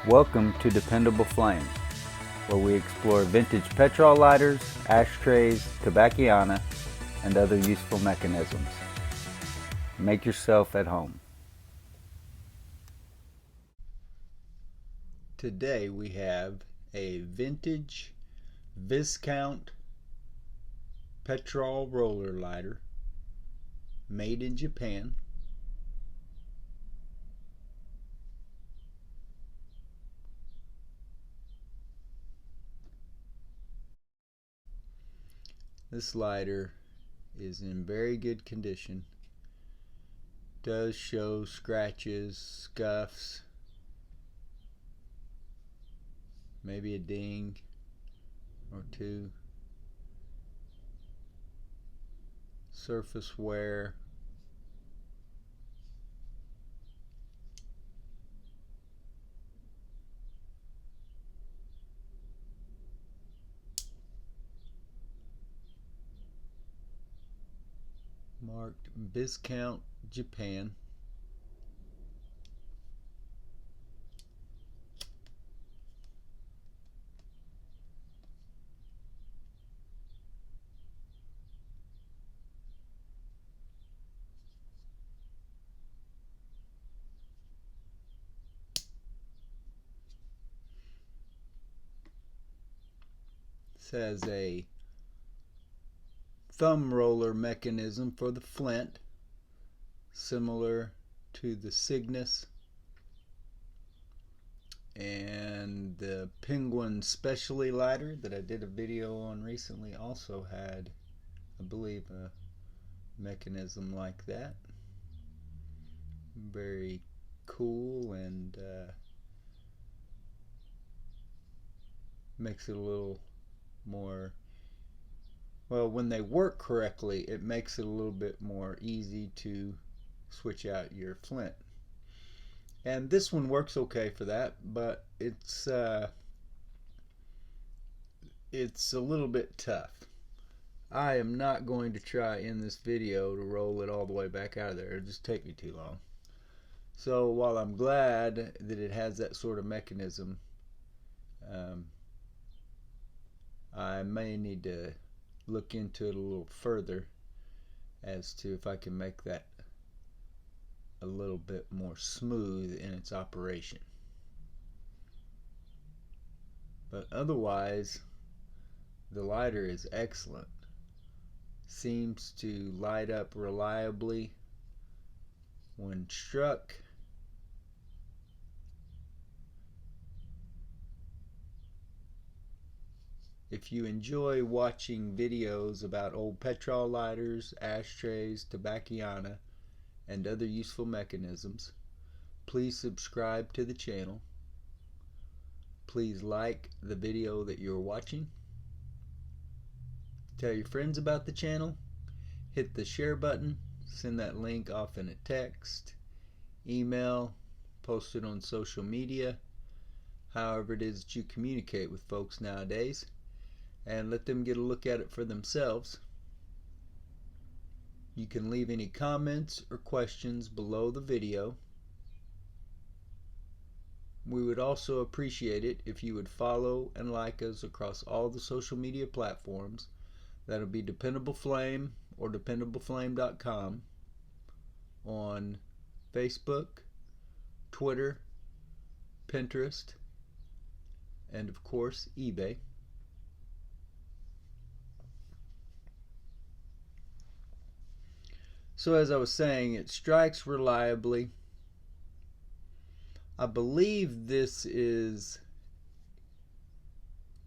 Welcome to Dependable Flame, where we explore vintage petrol lighters, ashtrays, tobacciana, and other useful mechanisms. Make yourself at home. Today we have a vintage Viscount Petrol roller lighter made in Japan. This lighter is in very good condition. Does show scratches, scuffs, maybe a ding or two, surface wear. Marked Viscount Japan. This has a thumb roller mechanism for the flint, similar to the Cygnus, and the Penguin Specialty lighter that I did a video on recently also had, I believe, a mechanism like that. Very cool, and makes it a little more, well, when they work correctly, it makes it a little bit more easy to switch out your flint. And this one works okay for that, but it's a little bit tough. I am not going to try in this video to roll it all the way back out of there. It'll just take me too long. So while I'm glad that it has that sort of mechanism, I may need to look into it a little further as to if I can make that a little bit more smooth in its operation. But otherwise, the lighter is excellent. Seems to light up reliably when struck. If you enjoy watching videos about old petrol lighters, ashtrays, tobacciana, and other useful mechanisms, please subscribe to the channel. Please like the video that you're watching. Tell your friends about the channel. Hit the share button. Send that link off in a text, email, post it on social media, however it is that you communicate with folks nowadays, and let them get a look at it for themselves. You can leave any comments or questions below the video. We would also appreciate it if you would follow and like us across all the social media platforms. That'll be Dependable Flame or DependableFlame.com on Facebook, Twitter, Pinterest, and of course eBay. So as I was saying, it strikes reliably. I believe this is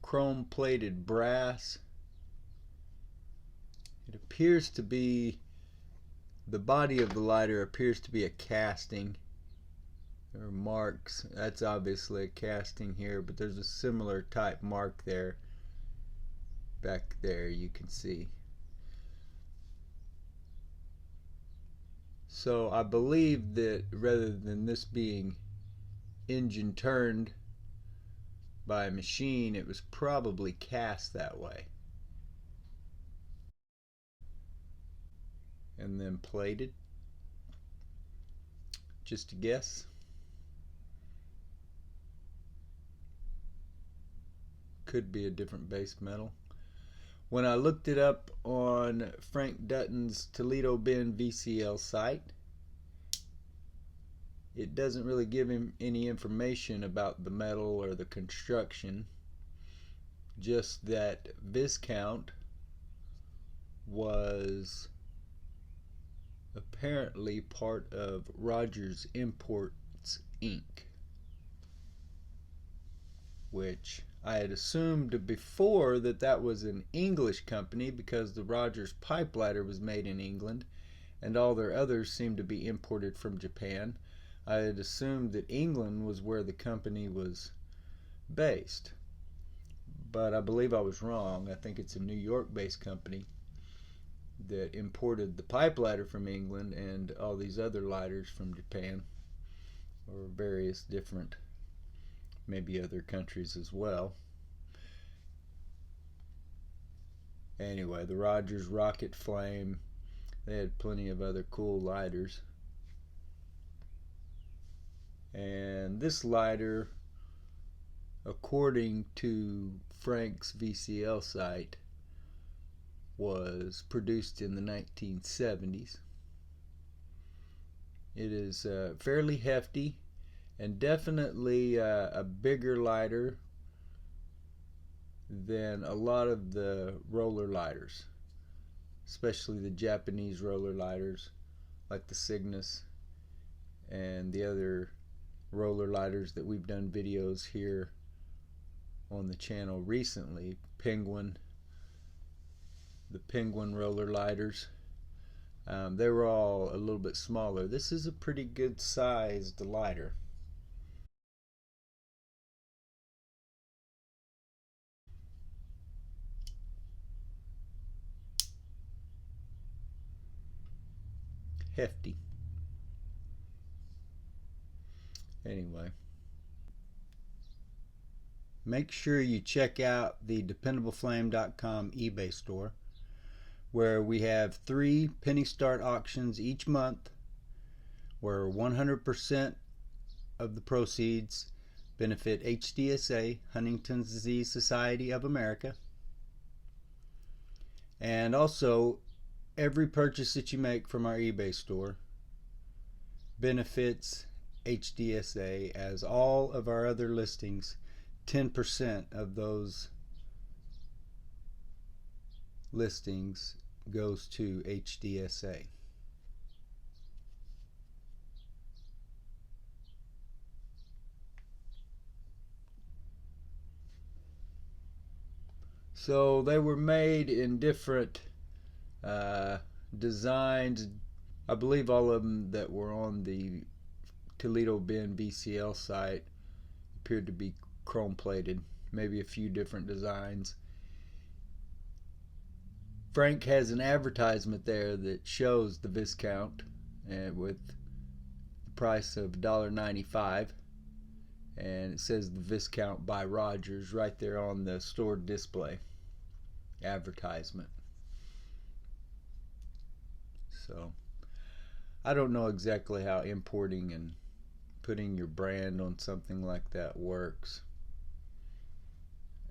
chrome plated brass. It appears to be, the body of the lighter appears to be a casting. There are marks. That's obviously a casting here, but there's a similar type mark there. Back there you can see. So I believe that rather than this being engine turned by a machine, it was probably cast that way and then plated. Just a guess. could be a different base metal. When I looked it up on Frank Dutton's Toledo Bend VCL site, it doesn't really give him any information about the metal or the construction, just that Viscount was apparently part of Rogers Imports Inc., which I had assumed before that was an English company because the Rogers pipe lighter was made in England and all their others seemed to be imported from Japan. I had assumed that England was where the company was based, but I believe I was wrong. I think it's a New York based company that imported the pipe lighter from England and all these other lighters from Japan, or various different, maybe other countries as well. Anyway, the Rogers Rocket Flame, they had plenty of other cool lighters. And this lighter, according to Frank's VCL site, was produced in the 1970s. It is fairly hefty and definitely a bigger lighter than a lot of the roller lighters, especially the Japanese roller lighters like the Cygnus and the other roller lighters that we've done videos here on the channel recently. The Penguin roller lighters, they were all a little bit smaller. This is a pretty good sized lighter. Hefty. Anyway, make sure you check out the dependableflame.com eBay store, where we have 3 penny start auctions each month, where 100% of the proceeds benefit HDSA, Huntington's Disease Society of America. And also, every purchase that you make from our eBay store benefits HDSA, as all of our other listings, 10% of those listings goes to HDSA. So they were made in different designs. I believe all of them that were on the Toledo Bend VCL site appeared to be chrome plated, maybe a few different designs. Frank has an advertisement there that shows the Viscount with the price of $1.95, and it says the Viscount by Rogers right there on the store display advertisement. So I don't know exactly how importing and putting your brand on something like that works.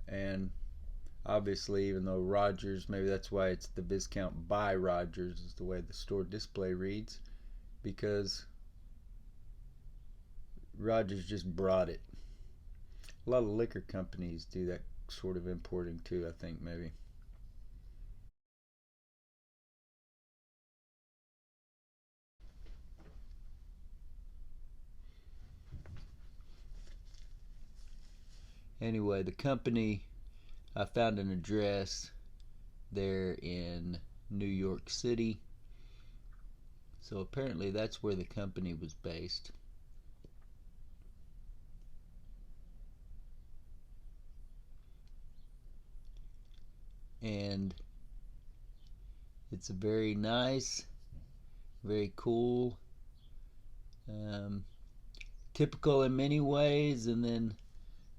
And obviously, even though Rogers, maybe that's why it's the Viscount by Rogers is the way the store display reads, because Rogers just brought it. A lot of liquor companies do that sort of importing too, I think, maybe. Anyway, the company, I found an address there in New York City. So apparently that's where the company was based. And it's a very nice, very cool, typical in many ways and then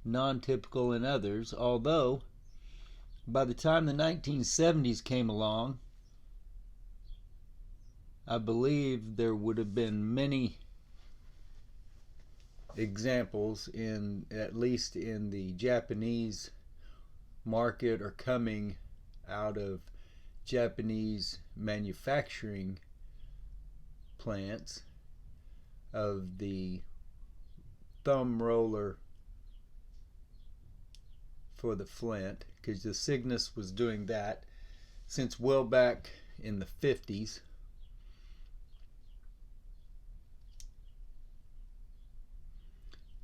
non-typical in others, although by the time the 1970s came along, I believe there would have been many examples, in at least in the Japanese market are coming out of Japanese manufacturing plants of the thumb roller for the flint, because the Cygnus was doing that since well back in the 50s.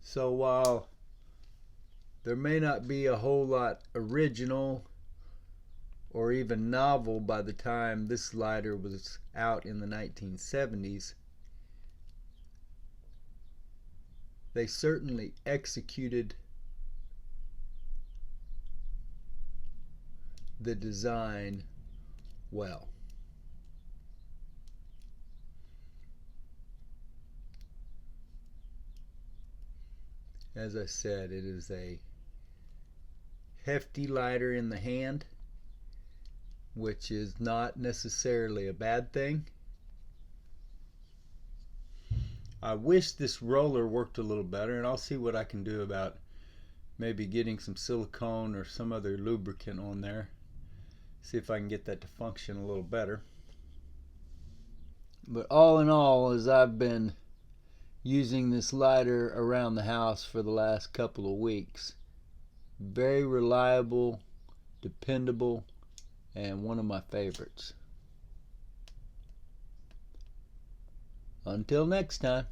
So while there may not be a whole lot original or even novel by the time this lighter was out in the 1970s, they certainly executed the design well. As I said, it is a hefty lighter in the hand, which is not necessarily a bad thing. I wish this roller worked a little better, and I'll see what I can do about maybe getting some silicone or some other lubricant on there. See if I can get that to function a little better. But all in all, as I've been using this lighter around the house for the last couple of weeks, very reliable, dependable, and one of my favorites. Until next time.